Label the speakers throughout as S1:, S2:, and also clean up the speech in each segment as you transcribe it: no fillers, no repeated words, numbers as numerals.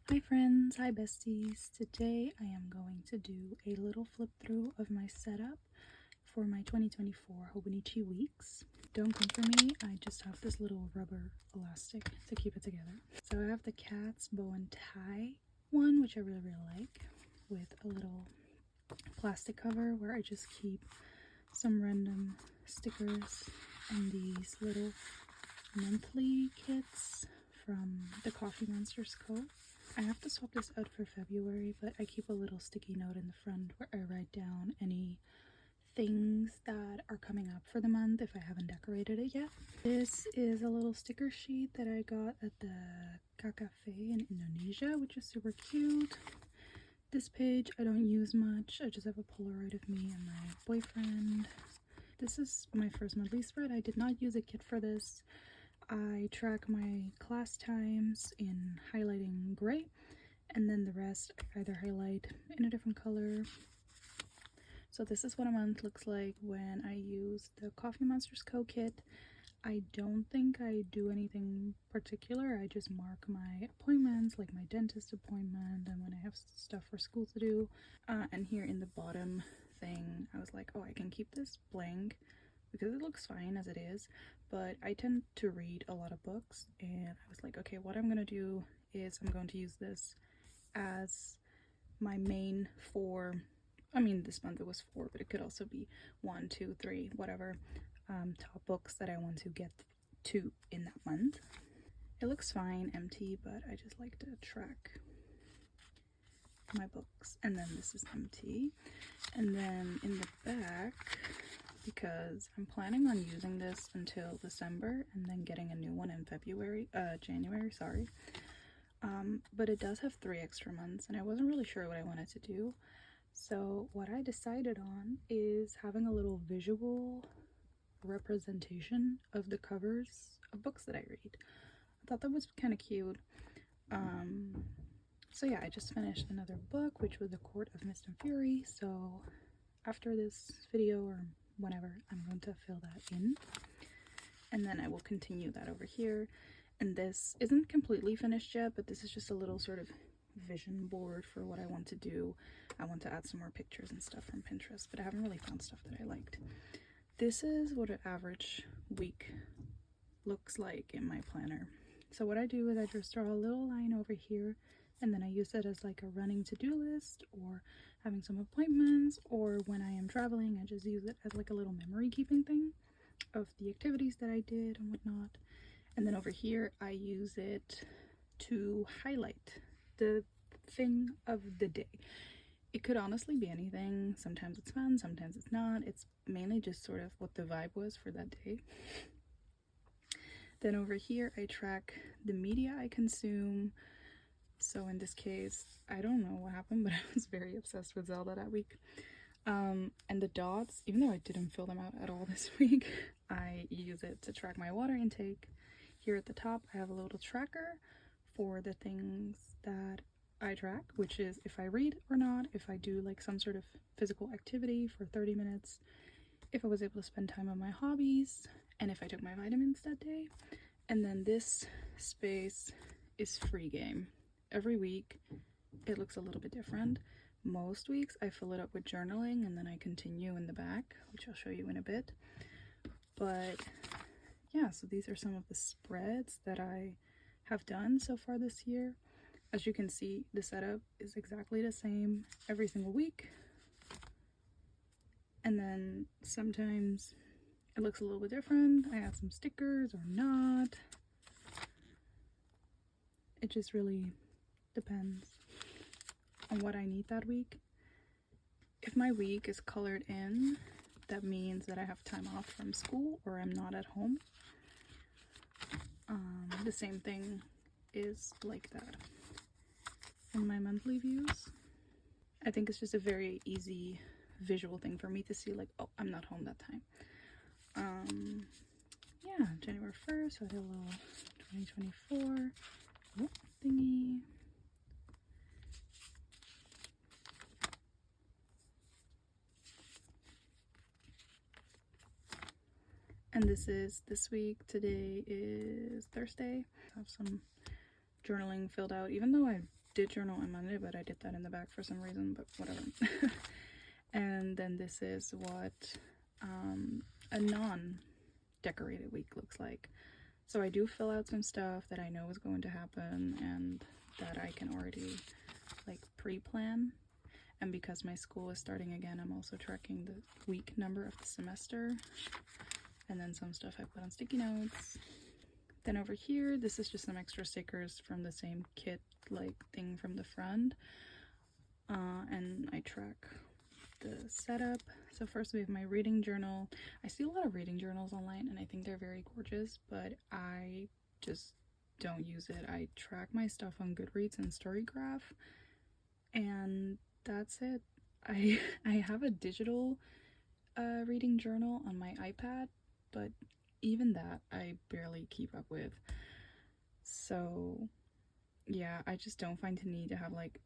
S1: Hi friends, hi besties. Today I am going to do a little flip through of my setup for my 2024 Hobonichi weeks. Don't come for me, I just have this little rubber elastic to keep it together. So I have the cat's bow and tie one, which I really like, with a little plastic cover where I just keep some random stickers and these little monthly kits from the Coffee Monsters Co. I have to swap this out for February, but I keep a little sticky note in the front where I write down any things that are coming up for the month if I haven't decorated it yet. This is a little sticker sheet that I got at the Cafe in Indonesia, which is super cute. This page I don't use much. I just have a Polaroid of me and my boyfriend. This is my first monthly spread. I did not use a kit for this. I track my class times in highlighting gray, and then the rest I either highlight in a different color. So this is what a month looks like when I use the Coffee Monsters Co. kit. I don't think I do anything particular. I just mark my appointments, like my dentist appointment and when I have stuff for school to do. And here in the bottom thing, I was like, oh, I can keep this blank because it looks fine as it is, but I tend to read a lot of books, and I was like, okay, what I'm gonna do is I'm going to use this as my main for, I mean, this month it was 4, but it could also be 1, 2, 3, whatever, top books that I want to get to in that month. It looks fine, empty, but I just like to track my books. And then this is empty. And then in the back, because I'm planning on using this until December and then getting a new one in January, sorry. But it does have 3 extra months and I wasn't really sure what I wanted to do. So what I decided on is having a little visual representation of the covers of books that I read. I thought that was kind of cute. So yeah, I just finished another book, which was The Court of Mist and Fury. So after this video or whenever, I'm going to fill that in, and then I will continue that over here. And this isn't completely finished yet, but this is just a little sort of vision board for what I want to do. I want to add some more pictures and stuff from Pinterest, but I haven't really found stuff that I liked. This is what an average week looks like in my planner. So what I do is I just draw a little line over here, and then I use it as like a running to-do list, or having some appointments, or when I am traveling I just use it as like a little memory keeping thing of the activities that I did and whatnot. And then over here I use it to highlight the thing of the day. It could honestly be anything. Sometimes it's fun, sometimes it's not. It's mainly just sort of what the vibe was for that day. Then over here I track the media I consume. So in this case, I don't know what happened, but I was very obsessed with Zelda that week. And the dots, even though I didn't fill them out at all this week, I use it to track my water intake. Here at the top, I have a little tracker for the things that I track, which is if I read or not, if I do like some sort of physical activity for 30 minutes, if I was able to spend time on my hobbies, and if I took my vitamins that day. And then this space is free game. Every week it looks a little bit different. Most weeks I fill it up with journaling and then I continue in the back, which I'll show you in a bit. But yeah, so these are some of the spreads that I have done so far this year. As you can see, the setup is exactly the same every single week. And then sometimes it looks a little bit different. I add some stickers or not. It just really depends on what I need that week. If my week is colored in, that means that I have time off from school or I'm not at home. The same thing is like that in my monthly views. I think it's just a very easy visual thing for me to see, like, oh, I'm not home that time. Yeah, January 1st, so I did a little 2024 thingy. And this is this week. Today is Thursday. I have some journaling filled out, even though I did journal on Monday, but I did that in the back for some reason, but whatever. And then this is what a non-decorated week looks like. So I do fill out some stuff that I know is going to happen and that I can already like pre-plan. And because my school is starting again, I'm also tracking the week number of the semester. And then some stuff I put on sticky notes. Then over here, this is just some extra stickers from the same kit like thing from the front. And I track the setup. So first we have my reading journal. I see a lot of reading journals online and I think they're very gorgeous, but I just don't use it. I track my stuff on Goodreads and Storygraph, and that's it. I have a digital reading journal on my iPad, but even that I barely keep up with. So yeah, I just don't find the need to have like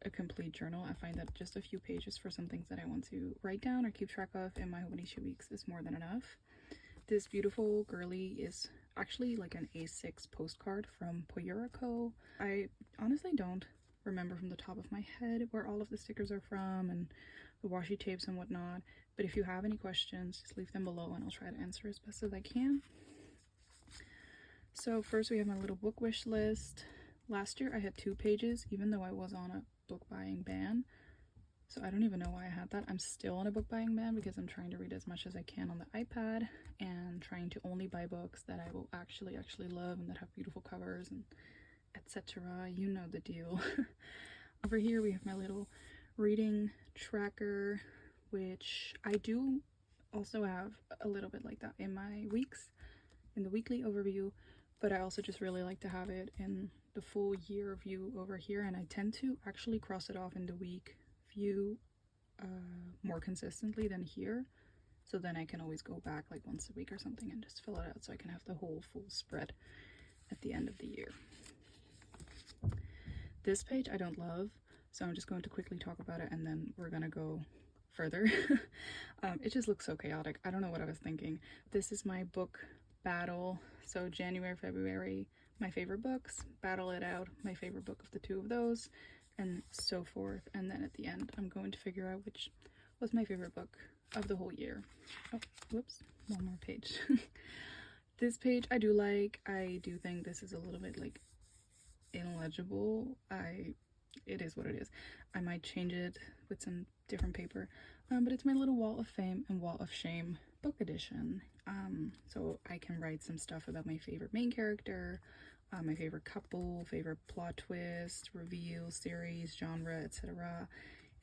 S1: a complete journal. I find that just a few pages for some things that I want to write down or keep track of in my Hobonichi weeks is more than enough. This beautiful girly is actually like an A6 postcard from Poyurico. I honestly don't remember from the top of my head where all of the stickers are from and the washi tapes and whatnot, but if you have any questions, just leave them below and I'll try to answer as best as I can. So first we have my little book wish list. Last year I had 2 pages, even though I was on a book buying ban. So I don't even know why I had that. I'm still on a book buying ban because I'm trying to read as much as I can on the iPad and trying to only buy books that I will actually love and that have beautiful covers and etc. You know the deal. Over here we have my little reading tracker, which I do also have a little bit like that in my weeks, in the weekly overview, but I also just really like to have it in the full year view over here, and I tend to actually cross it off in the week view more consistently than here, so then I can always go back like once a week or something and just fill it out so I can have the whole full spread at the end of the year. This page I don't love, so I'm just going to quickly talk about it and then we're gonna go further. It just looks so chaotic. I don't know what I was thinking. This is my book battle. So January, February, my favorite books, battle it out, my favorite book of the 2 of those, and so forth. And then at the end, I'm going to figure out which was my favorite book of the whole year. Oh, whoops, one more page. This page I do like. I do think this is a little bit like illegible. It is what it is. I might change it with some different paper, but it's my little Wall of Fame and Wall of Shame book edition. So I can write some stuff about my favorite main character, my favorite couple, favorite plot twist, reveal, series, genre, etc.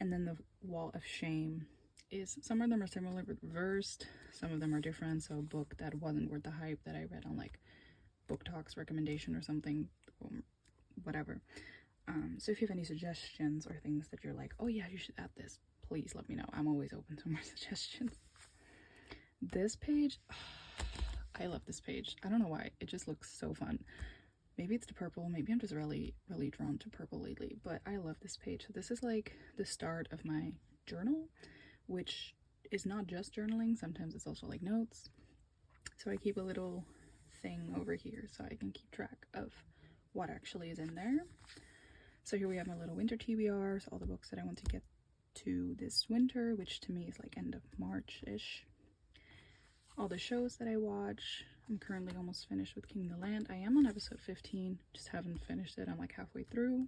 S1: And then the Wall of Shame is, some of them are similar but reversed, some of them are different. So a book that wasn't worth the hype that I read on like Book Talks recommendation or something, whatever. So if you have any suggestions or things that you're like, oh yeah, you should add this, please let me know. I'm always open to more suggestions. This page, I love this page. I don't know why, it just looks so fun. Maybe it's the purple, maybe I'm just really drawn to purple lately, but I love this page. So this is like the start of my journal, which is not just journaling, sometimes it's also like notes. So I keep a little thing over here so I can keep track of what actually is in there. So here we have my little winter TBRs, all the books that I want to get to this winter, which to me is like end of March-ish. All the shows that I watch. I'm currently almost finished with King of the Land. I am on episode 15, just haven't finished it. I'm like halfway through.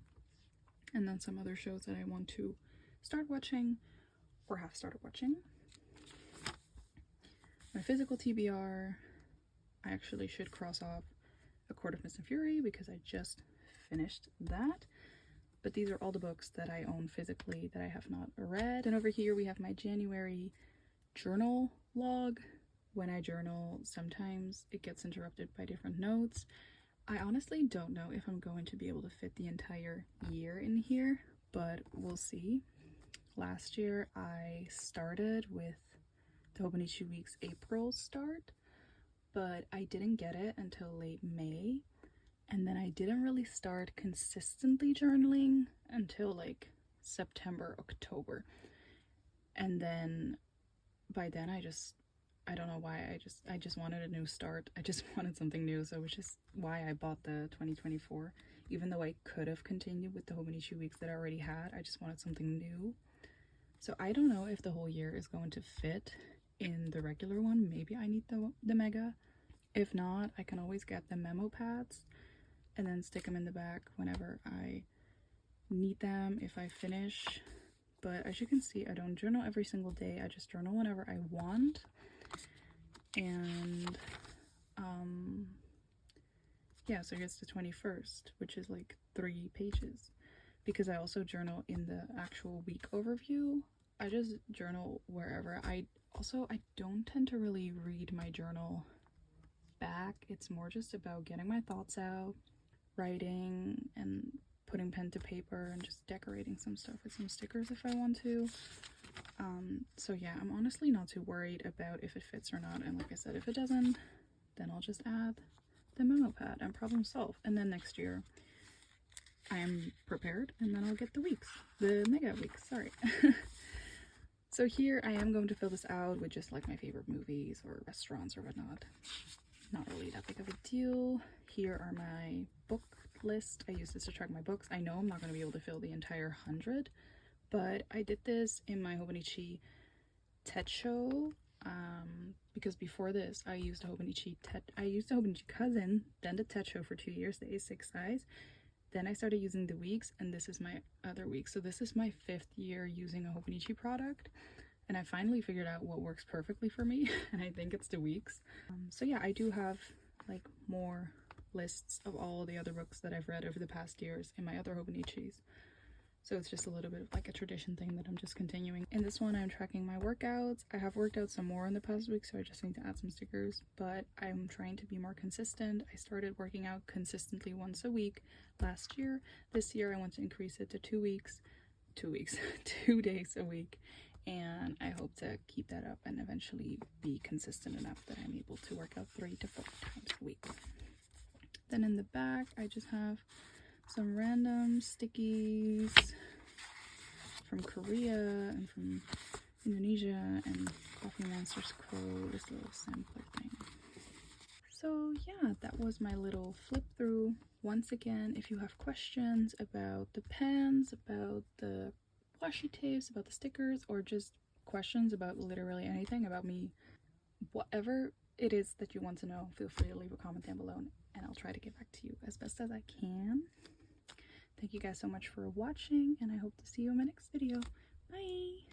S1: And then some other shows that I want to start watching or have started watching. My physical TBR, I actually should cross off A Court of Mist and Fury because I just finished that. But these are all the books that I own physically that I have not read. And over here we have my January journal log. When I journal, sometimes it gets interrupted by different notes. I honestly don't know if I'm going to be able to fit the entire year in here, but we'll see. Last year I started with the Hobonichi Week's April start, but I didn't get it until late May. And then I didn't really start consistently journaling until like September, October. And then by then I don't know why, I just wanted a new start. I just wanted something new, so which is why I bought the 2024 even though I could have continued with the Hobonichi weeks that I already had. I just wanted something new. So I don't know if the whole year is going to fit in the regular one. Maybe I need the mega. If not, I can always get the memo pads and then stick them in the back whenever I need them if I finish. But as you can see, I don't journal every single day. I just journal whenever I want. And yeah, so it's the 21st, which is like 3 pages, because I also journal in the actual week overview. I just journal wherever. I don't tend to really read my journal back. It's more just about getting my thoughts out, writing, and putting pen to paper, and just decorating some stuff with some stickers if I want to. So yeah, I'm honestly not too worried about if it fits or not, and like I said, if it doesn't, then I'll just add the memo pad and problem solve. And then next year I am prepared, and then I'll get the mega weeks, sorry. So here I am going to fill this out with just like my favorite movies or restaurants or whatnot. Not really that big of a deal. Here are my book list. I use this to track my books. I know I'm not going to be able to fill the entire 100, but I did this in my Hobonichi Techo, because before this I used a Hobonichi Cousin, then the Techo for 2 years, the A6 size. Then I started using the weeks, and this is my other week. So this is my 5th year using a Hobonichi product, and I finally figured out what works perfectly for me, and I think it's the weeks. So yeah, I do have like more lists of all the other books that I've read over the past years in my other Hobonichis. So it's just a little bit of like a tradition thing that I'm just continuing. In this one, I'm tracking my workouts. I have worked out some more in the past week, so I just need to add some stickers, but I'm trying to be more consistent. I started working out consistently once a week last year. This year I want to increase it to 2 days a week, and I hope to keep that up and eventually be consistent enough that I'm able to work out 3 to 4 times a week. Then in the back, I just have some random stickies from Korea and from Indonesia, and Coffee Monster's quote, this little sampler thing. So yeah, that was my little flip through. Once again, if you have questions about the pens, about the washi tapes, about the stickers, or just questions about literally anything about me, whatever it is that you want to know, feel free to leave a comment down below, and I'll try to get back to you as best as I can. Thank you guys so much for watching, and I hope to see you in my next video. Bye!